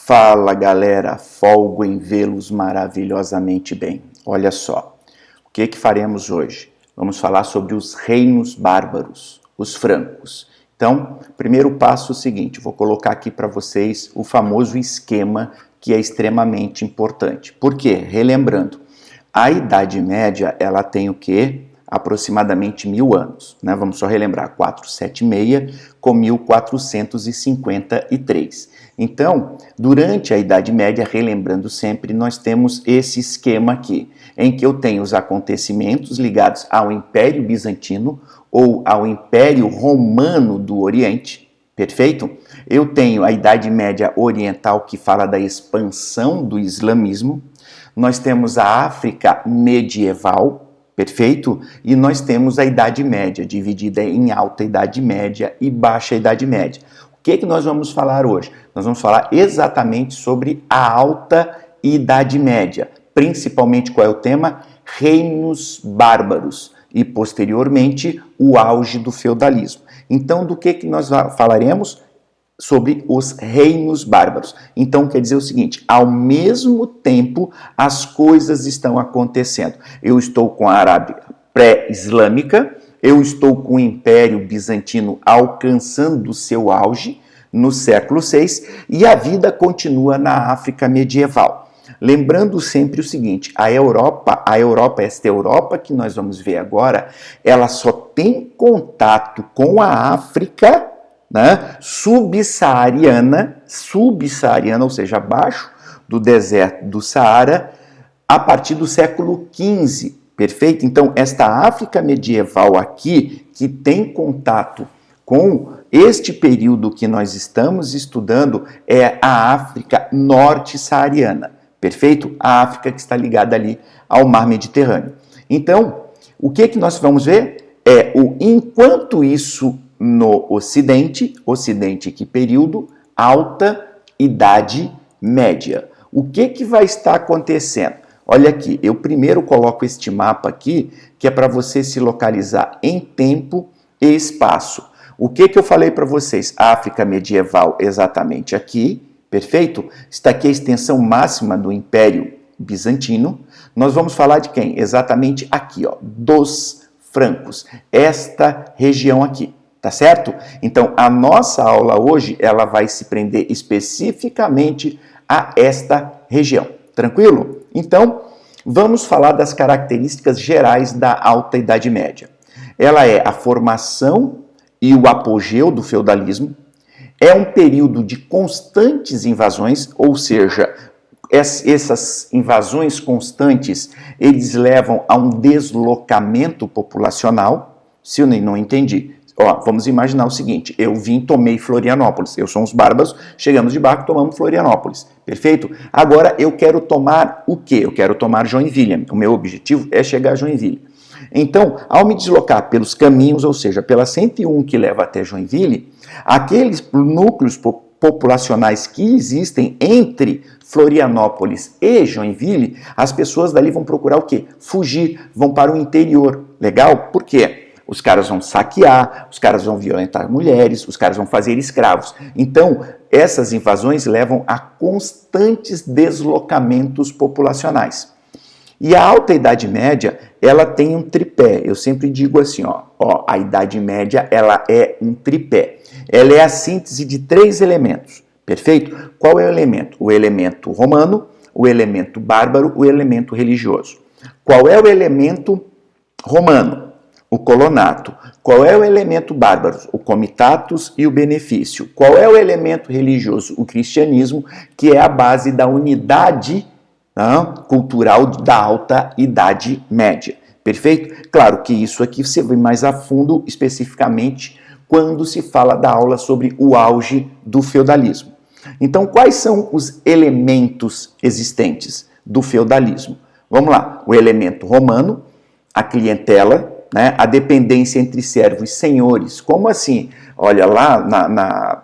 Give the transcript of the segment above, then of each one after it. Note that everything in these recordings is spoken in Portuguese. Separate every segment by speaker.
Speaker 1: Fala galera, folgo em vê-los maravilhosamente bem. Olha só, o que faremos hoje? Vamos falar sobre os reinos bárbaros, os francos. Então, primeiro passo é o seguinte, vou colocar aqui para vocês o famoso esquema que é extremamente importante. Por quê? Relembrando, a Idade Média, ela tem o quê? Aproximadamente 1000 anos, né? Vamos só relembrar, 476 com 1453. Então, durante a Idade Média, relembrando sempre, nós temos esse esquema aqui, em que eu tenho os acontecimentos ligados ao Império Bizantino ou ao Império Romano do Oriente, perfeito? Eu tenho a Idade Média Oriental, que fala da expansão do islamismo, nós temos a África medieval, perfeito? E nós temos a Idade Média, dividida em Alta Idade Média e Baixa Idade Média. O que nós vamos falar hoje? Nós vamos falar exatamente sobre a Alta Idade Média. Principalmente, qual é o tema? Reinos bárbaros. E, posteriormente, o auge do feudalismo. Então, do que nós falaremos? Sobre os reinos bárbaros. Então, quer dizer o seguinte, ao mesmo tempo, as coisas estão acontecendo. Eu estou com a Arábia pré-islâmica, eu estou com o Império Bizantino alcançando seu auge no século VI e a vida continua na África medieval. Lembrando sempre o seguinte, esta Europa que nós vamos ver agora, ela só tem contato com a África, né, subsaariana, ou seja, abaixo do deserto do Saara, a partir do século XV, perfeito? Então, esta África medieval aqui, que tem contato com este período que nós estamos estudando, é a África norte-saariana, perfeito? A África que está ligada ali ao mar Mediterrâneo. Então, o que nós vamos ver é enquanto isso no Ocidente, que período? Alta Idade Média. O que vai estar acontecendo? Olha aqui, eu primeiro coloco este mapa aqui, que é para você se localizar em tempo e espaço. O que eu falei para vocês? África medieval exatamente aqui, perfeito? Está aqui a extensão máxima do Império Bizantino. Nós vamos falar de quem? Exatamente aqui, ó, dos francos, esta região aqui. Tá certo? Então, a nossa aula hoje, ela vai se prender especificamente a esta região. Tranquilo? Então, vamos falar das características gerais da Alta Idade Média. Ela é a formação e o apogeu do feudalismo, é um período de constantes invasões, ou seja, essas invasões constantes, eles levam a um deslocamento populacional. Se eu não entendi, ó, vamos imaginar o seguinte, eu tomei Florianópolis, eu sou uns bárbaros, chegamos de barco, tomamos Florianópolis, perfeito? Agora eu quero tomar o quê? Eu quero tomar Joinville, o meu objetivo é chegar a Joinville. Então, ao me deslocar pelos caminhos, ou seja, pela 101 que leva até Joinville, aqueles núcleos populacionais que existem entre Florianópolis e Joinville, as pessoas dali vão procurar o quê? Fugir, vão para o interior. Legal? Por quê? Os caras vão saquear, os caras vão violentar mulheres, os caras vão fazer escravos. Então, essas invasões levam a constantes deslocamentos populacionais. E a Alta Idade Média, ela tem um tripé. Eu sempre digo assim, ó, a Idade Média, ela é um tripé. Ela é a síntese de 3 elementos, perfeito? Qual é o elemento? O elemento romano, o elemento bárbaro, o elemento religioso. Qual é o elemento romano? O colonato. Qual é o elemento bárbaro? O comitatus e o benefício. Qual é o elemento religioso? O cristianismo, que é a base da unidade cultural da Alta Idade Média. Perfeito? Claro que isso aqui você vê mais a fundo, especificamente, quando se fala da aula sobre o auge do feudalismo. Então, quais são os elementos existentes do feudalismo? Vamos lá. O elemento romano, a clientela, né, a dependência entre servos e senhores. Como assim? Olha, lá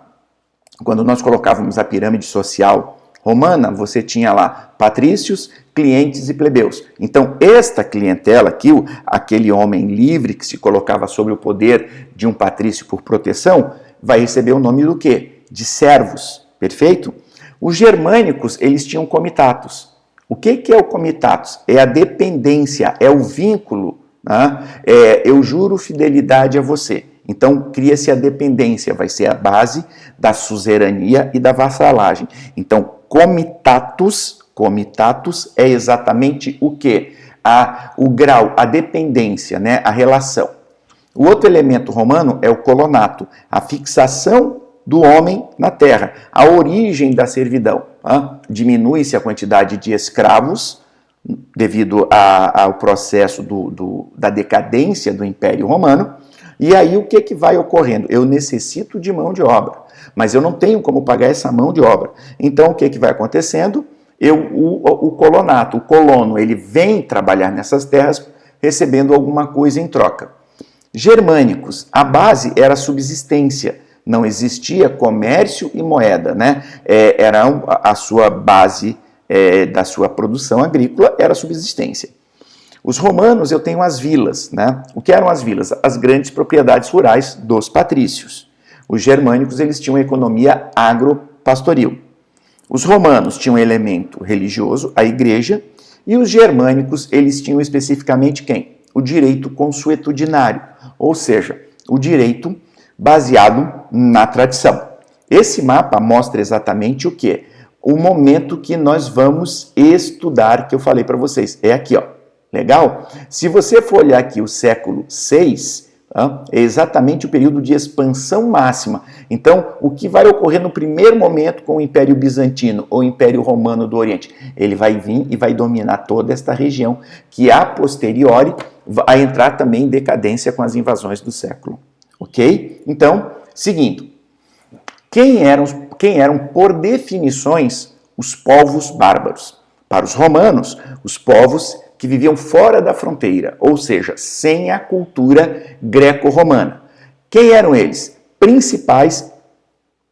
Speaker 1: quando nós colocávamos a pirâmide social romana, você tinha lá patrícios, clientes e plebeus. Então, esta clientela aqui, aquele homem livre que se colocava sobre o poder de um patrício por proteção, vai receber o nome do quê? De servos, perfeito? Os germânicos, eles tinham comitatus. O que é o comitatus? É a dependência, é o vínculo, né? Eu juro fidelidade a você. Então, cria-se a dependência, vai ser a base da suzerania e da vassalagem. Então, comitatus é exatamente o quê? O grau, a dependência, né? A relação. O outro elemento romano é o colonato, a fixação do homem na terra, a origem da servidão. Diminui-se a quantidade de escravos devido ao processo da decadência do Império Romano. E aí o que vai ocorrendo? Eu necessito de mão de obra, mas eu não tenho como pagar essa mão de obra. Então o que vai acontecendo? O colonato, o colono, ele vem trabalhar nessas terras recebendo alguma coisa em troca. Germânicos, a base era a subsistência. Não existia comércio e moeda, né? Era a sua base da sua produção agrícola, era a subsistência. Os romanos, eu tenho as vilas, né? O que eram as vilas? As grandes propriedades rurais dos patrícios. Os germânicos, eles tinham economia agropastoril. Os romanos tinham um elemento religioso, a igreja, e os germânicos, eles tinham especificamente quem? O direito consuetudinário, ou seja, o direito baseado na tradição. Esse mapa mostra exatamente o quê? O momento que nós vamos estudar, que eu falei para vocês. É aqui, ó. Legal? Se você for olhar aqui o século VI, é exatamente o período de expansão máxima. Então, o que vai ocorrer no primeiro momento com o Império Bizantino ou Império Romano do Oriente? Ele vai vir e vai dominar toda esta região, que a posteriori vai entrar também em decadência com as invasões do século. Ok? Então, seguindo. Quem eram, por definições, os povos bárbaros? Para os romanos, os povos que viviam fora da fronteira, ou seja, sem a cultura greco-romana. Quem eram eles? Principais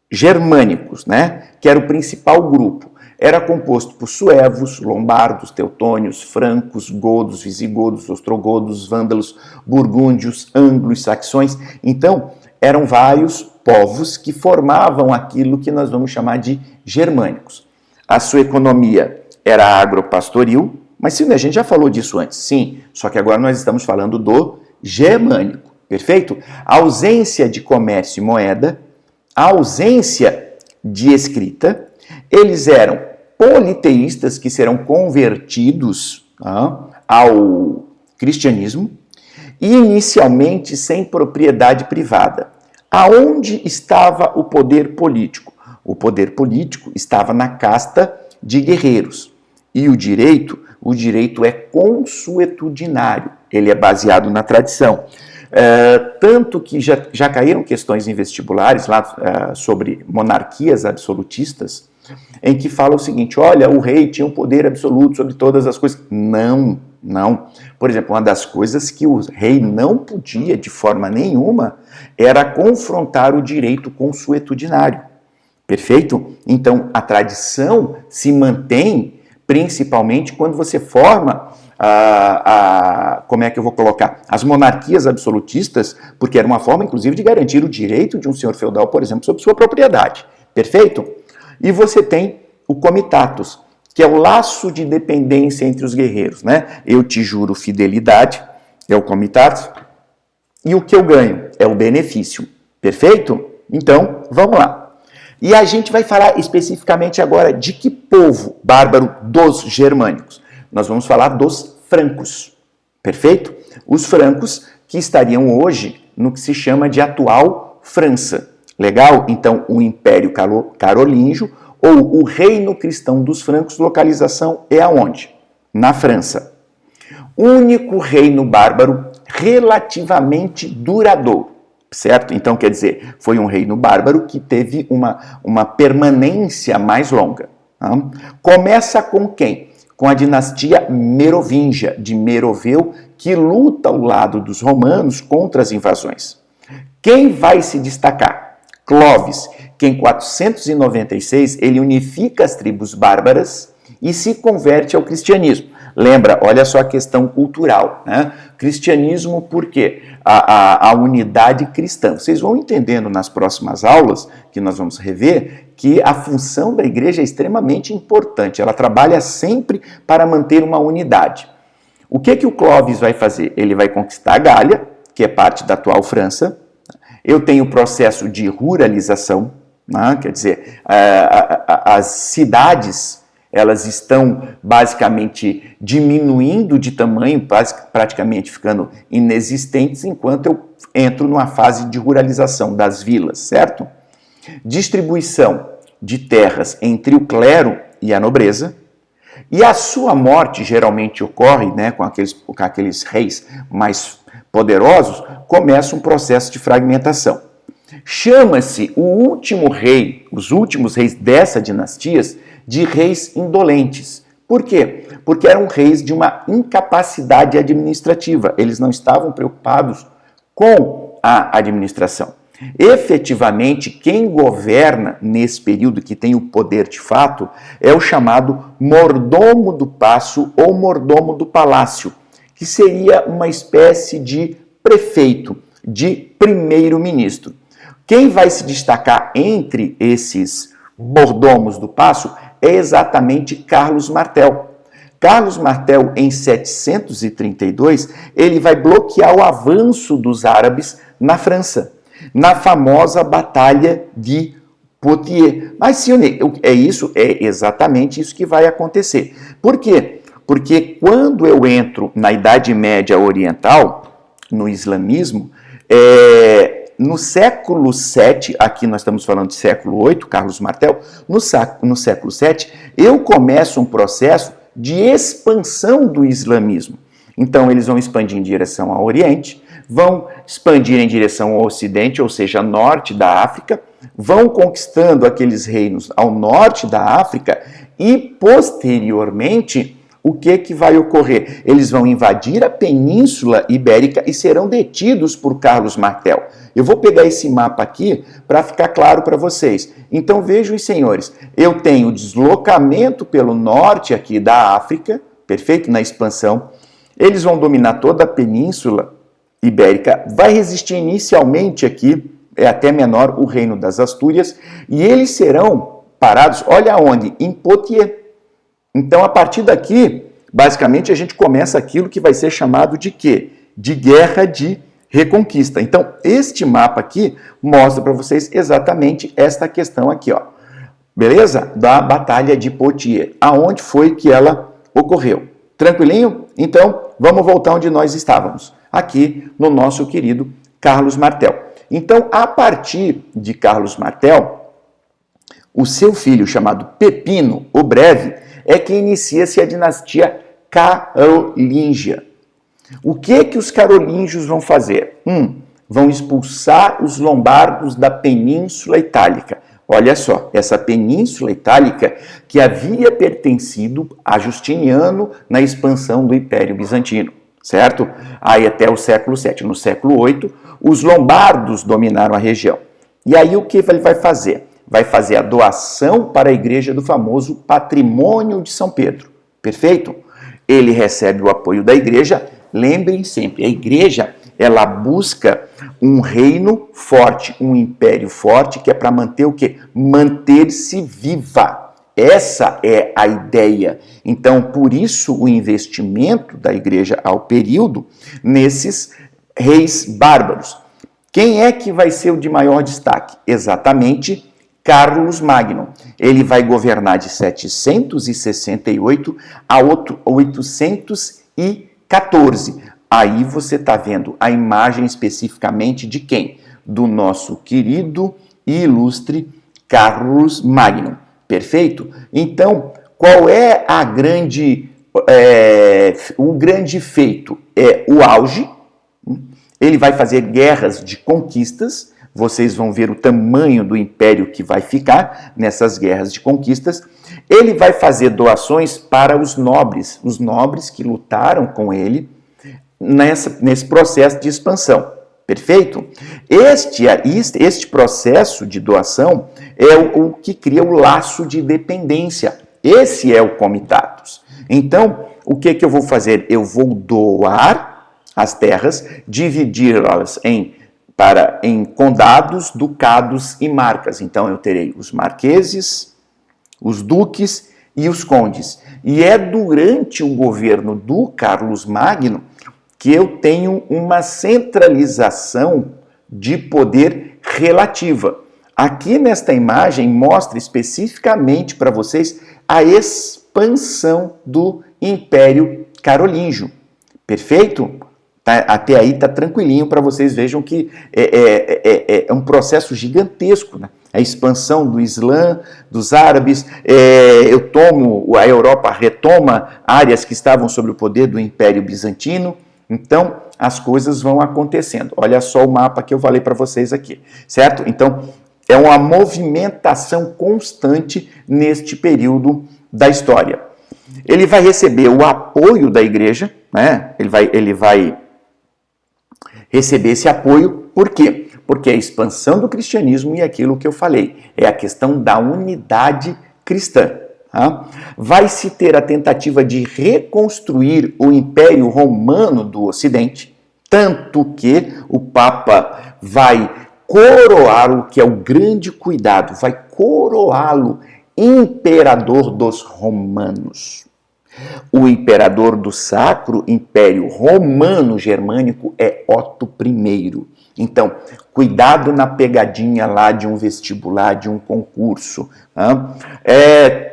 Speaker 1: germânicos, né? Que era o principal grupo. Era composto por suevos, lombardos, teutônios, francos, godos, visigodos, ostrogodos, vândalos, burgúndios, anglos, saxões. Então, eram vários povos que formavam aquilo que nós vamos chamar de germânicos. A sua economia era agropastoril, mas sim, a gente já falou disso antes, sim, só que agora nós estamos falando do germânico, perfeito? A ausência de comércio e moeda, a ausência de escrita, eles eram politeístas que serão convertidos ao cristianismo e inicialmente sem propriedade privada. Aonde estava o poder político? O poder político estava na casta de guerreiros e o direito é consuetudinário, ele é baseado na tradição. Tanto que já caíram questões em vestibulares lá sobre monarquias absolutistas, em que fala o seguinte, olha, o rei tinha um poder absoluto sobre todas as coisas. Não. Por exemplo, uma das coisas que o rei não podia, de forma nenhuma, era confrontar o direito consuetudinário. Perfeito? Então, a tradição se mantém principalmente quando você forma como é que eu vou colocar? As monarquias absolutistas, porque era uma forma, inclusive, de garantir o direito de um senhor feudal, por exemplo, sobre sua propriedade. Perfeito? E você tem o comitatus, que é o laço de dependência entre os guerreiros, né? Eu te juro fidelidade, é o comitatus, e o que eu ganho é o benefício. Perfeito? Então, vamos lá. E a gente vai falar especificamente agora de que povo bárbaro dos germânicos. Nós vamos falar dos francos, perfeito? Os francos que estariam hoje no que se chama de atual França. Legal? Então, o Império Carolíngio ou o Reino Cristão dos Francos, localização é aonde? Na França. Único reino bárbaro relativamente duradouro. Certo? Então, quer dizer, foi um reino bárbaro que teve uma permanência mais longa. Tá? Começa com quem? Com a dinastia merovingia, de Meroveu, que luta ao lado dos romanos contra as invasões. Quem vai se destacar? Clovis, que em 496 ele unifica as tribos bárbaras e se converte ao cristianismo. Lembra, olha só a questão cultural, né? Cristianismo, por quê? A unidade cristã. Vocês vão entendendo nas próximas aulas, que nós vamos rever, que a função da igreja é extremamente importante. Ela trabalha sempre para manter uma unidade. O que o Clovis vai fazer? Ele vai conquistar a Gália, que é parte da atual França. Eu tenho o processo de ruralização, né? Quer dizer, as cidades elas estão basicamente diminuindo de tamanho, praticamente ficando inexistentes, enquanto eu entro numa fase de ruralização das vilas, certo? Distribuição de terras entre o clero e a nobreza, e a sua morte geralmente ocorre, né, com aqueles reis mais poderosos, começa um processo de fragmentação. Chama-se o último rei, os últimos reis dessa dinastia, de reis indolentes. Por quê? Porque eram reis de uma incapacidade administrativa. Eles não estavam preocupados com a administração. Efetivamente, quem governa nesse período, que tem o poder de fato, é o chamado mordomo do paço ou mordomo do palácio, que seria uma espécie de prefeito, de primeiro-ministro. Quem vai se destacar entre esses mordomos do paço é exatamente Carlos Martel. Carlos Martel, em 732, ele vai bloquear o avanço dos árabes na França, na famosa Batalha de Poitiers. Mas, Sione, é exatamente isso que vai acontecer. Por quê? Porque quando eu entro na Idade Média Oriental, no islamismo, no século VII, aqui nós estamos falando de século VIII, Carlos Martel, no século VII, eu começo um processo de expansão do islamismo. Então, eles vão expandir em direção ao Oriente, vão expandir em direção ao Ocidente, ou seja, norte da África, vão conquistando aqueles reinos ao norte da África e, posteriormente, o que vai ocorrer? Eles vão invadir a Península Ibérica e serão detidos por Carlos Martel. Eu vou pegar esse mapa aqui para ficar claro para vocês. Então vejam, senhores, eu tenho deslocamento pelo norte aqui da África, perfeito? Na expansão. Eles vão dominar toda a Península Ibérica, vai resistir inicialmente aqui, é até menor, o reino das Astúrias, e eles serão parados, olha onde? Em Poitiers. Então, a partir daqui, basicamente, a gente começa aquilo que vai ser chamado de quê? De guerra de reconquista. Então, este mapa aqui mostra para vocês exatamente esta questão aqui, ó. Beleza? Da Batalha de Poitiers. Aonde foi que ela ocorreu? Tranquilinho? Então, vamos voltar onde nós estávamos. Aqui no nosso querido Carlos Martel. Então, a partir de Carlos Martel, o seu filho chamado Pepino, o Breve, é que inicia-se a dinastia carolíngia. O que os carolíngios vão fazer? Vão expulsar os lombardos da Península Itálica. Olha só, essa Península Itálica que havia pertencido a Justiniano na expansão do Império Bizantino, certo? Aí até o século VII. No século VIII, os lombardos dominaram a região. E aí o que ele vai fazer? Vai fazer a doação para a igreja do famoso Patrimônio de São Pedro. Perfeito? Ele recebe o apoio da igreja. Lembrem sempre, a igreja, ela busca um reino forte, um império forte, que é para manter o quê? Manter-se viva. Essa é a ideia. Então, por isso, o investimento da igreja ao período nesses reis bárbaros. Quem é que vai ser o de maior destaque? Exatamente Carlos Magno. Ele vai governar de 768 a 814. Aí você está vendo a imagem especificamente de quem? Do nosso querido e ilustre Carlos Magno. Perfeito? Então, qual é o grande feito? É o auge. Ele vai fazer guerras de conquistas. Vocês vão ver o tamanho do império que vai ficar nessas guerras de conquistas. Ele vai fazer doações para os nobres que lutaram com ele nesse processo de expansão. Perfeito? Este processo de doação é o que cria o laço de dependência. Esse é o comitatus. Então, o que eu vou fazer? Eu vou doar as terras, dividi-las em condados, ducados e marcas. Então, eu terei os marqueses, os duques e os condes. E é durante o governo do Carlos Magno que eu tenho uma centralização de poder relativa. Aqui nesta imagem mostra especificamente para vocês a expansão do Império Carolíngio. Perfeito? Até aí está tranquilinho para vocês vejam que é um processo gigantesco, né? A expansão do Islã, dos árabes, a Europa retoma áreas que estavam sob o poder do Império Bizantino. Então, as coisas vão acontecendo. Olha só o mapa que eu falei para vocês aqui, certo? Então, é uma movimentação constante neste período da história. Ele vai receber o apoio da igreja, né? Ele vai receber esse apoio, por quê? Porque a expansão do cristianismo e aquilo que eu falei, é a questão da unidade cristã. Tá? Vai-se ter a tentativa de reconstruir o Império Romano do Ocidente, tanto que o Papa vai coroá-lo, que é o grande cuidado, vai coroá-lo imperador dos romanos. O imperador do Sacro Império Romano Germânico é Otto I. Então, cuidado na pegadinha lá de um vestibular, de um concurso.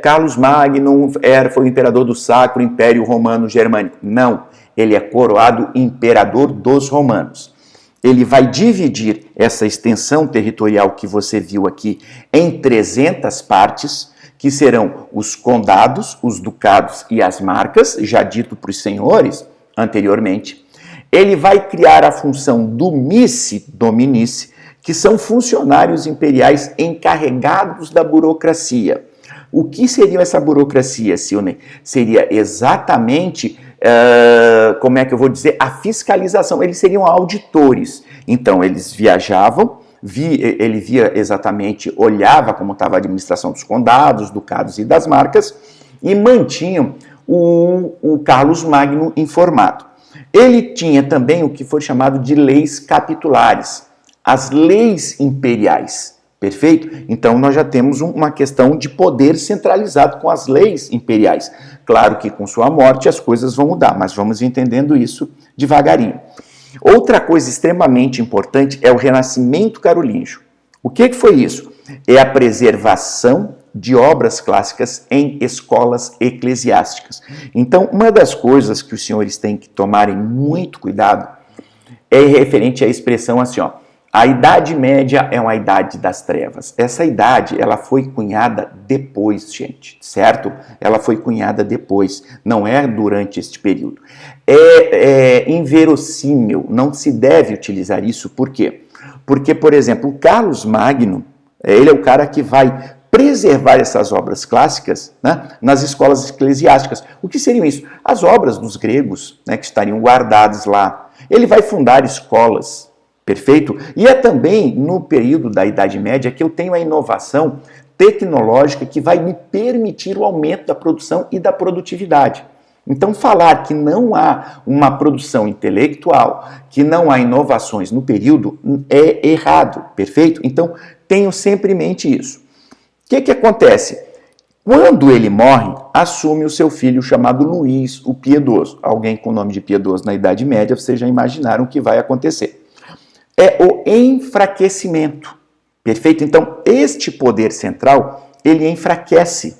Speaker 1: Carlos Magno foi o imperador do Sacro Império Romano Germânico. Não, ele é coroado imperador dos romanos. Ele vai dividir essa extensão territorial que você viu aqui em 300 partes, que serão os condados, os ducados e as marcas, já dito para os senhores anteriormente. Ele vai criar a função do Missi Dominici, que são funcionários imperiais encarregados da burocracia. O que seria essa burocracia, Silney? Seria exatamente, a fiscalização. Eles seriam auditores. Então, eles viajavam, ele via exatamente, olhava como estava a administração dos condados, ducados e das marcas e mantinham o Carlos Magno informado. Ele tinha também o que foi chamado de leis capitulares, as leis imperiais, perfeito? Então nós já temos uma questão de poder centralizado com as leis imperiais. Claro que com sua morte as coisas vão mudar, mas vamos entendendo isso devagarinho. Outra coisa extremamente importante é o Renascimento Carolíngio. O que foi isso? É a preservação de obras clássicas em escolas eclesiásticas. Então, uma das coisas que os senhores têm que tomarem muito cuidado é referente à expressão assim, ó, a Idade Média é uma idade das trevas. Essa idade, ela foi cunhada depois, gente, certo? Ela foi cunhada depois, não é durante este período. É inverossímil, não se deve utilizar isso, por quê? Porque, por exemplo, o Carlos Magno, ele é o cara que vai preservar essas obras clássicas, né, nas escolas eclesiásticas. O que seriam isso? As obras dos gregos, né, que estariam guardadas lá. Ele vai fundar escolas, perfeito? E é também no período da Idade Média que eu tenho a inovação tecnológica que vai me permitir o aumento da produção e da produtividade. Então, falar que não há uma produção intelectual, que não há inovações no período, é errado, perfeito? Então, tenho sempre em mente isso. O que acontece? Quando ele morre, assume o seu filho chamado Luís o Piedoso. Alguém com o nome de Piedoso na Idade Média, vocês já imaginaram o que vai acontecer. É o enfraquecimento, perfeito? Então, este poder central, ele enfraquece.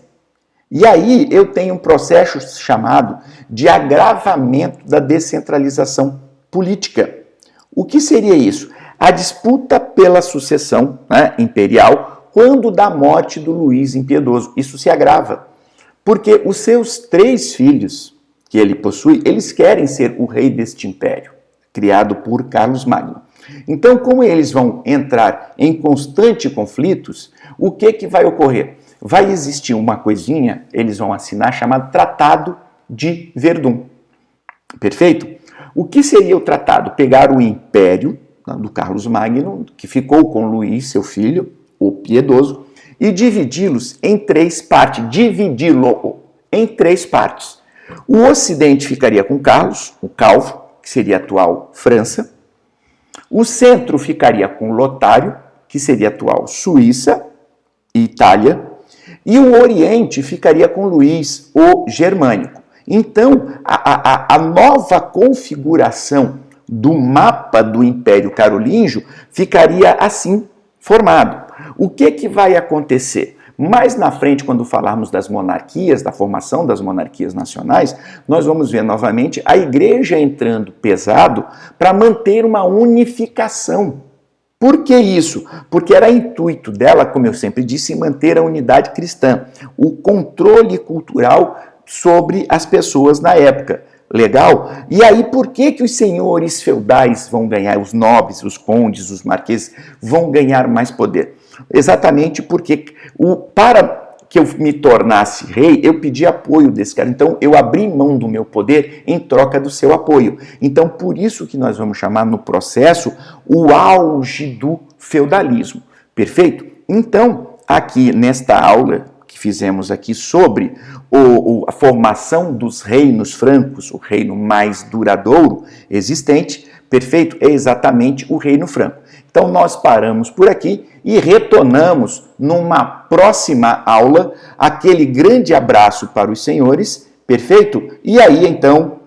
Speaker 1: E aí eu tenho um processo chamado de agravamento da descentralização política. O que seria isso? A disputa pela sucessão, né, imperial, quando da morte do Luís Impiedoso. Isso se agrava, porque os seus 3 filhos que ele possui, eles querem ser o rei deste império, criado por Carlos Magno. Então, como eles vão entrar em constante conflitos, o que vai ocorrer? Vai existir uma coisinha, eles vão assinar, chamado Tratado de Verdun. Perfeito? O que seria o tratado? Pegar o império do Carlos Magno, que ficou com Luís, seu filho, o Piedoso, e dividi-los em 3 partes. Dividi-lo em 3 partes. O Ocidente ficaria com Carlos, o Calvo, que seria a atual França. O centro ficaria com Lotário, que seria a atual Suíça e Itália. E o Oriente ficaria com Luís, o Germânico. Então, a nova configuração do mapa do Império Carolíngio ficaria assim formado. O que vai acontecer? Mais na frente, quando falarmos das monarquias, da formação das monarquias nacionais, nós vamos ver novamente a igreja entrando pesado para manter uma unificação. Por que isso? Porque era intuito dela, como eu sempre disse, manter a unidade cristã, o controle cultural sobre as pessoas na época. Legal? E aí, por que os senhores feudais vão ganhar, os nobres, os condes, os marqueses, vão ganhar mais poder? Exatamente porque para que eu me tornasse rei, eu pedi apoio desse cara. Então, eu abri mão do meu poder em troca do seu apoio. Então, por isso que nós vamos chamar no processo o auge do feudalismo. Perfeito? Então, aqui nesta aula que fizemos aqui sobre a formação dos reinos francos, o reino mais duradouro existente, perfeito? É exatamente o reino franco. Então nós paramos por aqui e retornamos numa próxima aula. Aquele grande abraço para os senhores, perfeito? E aí então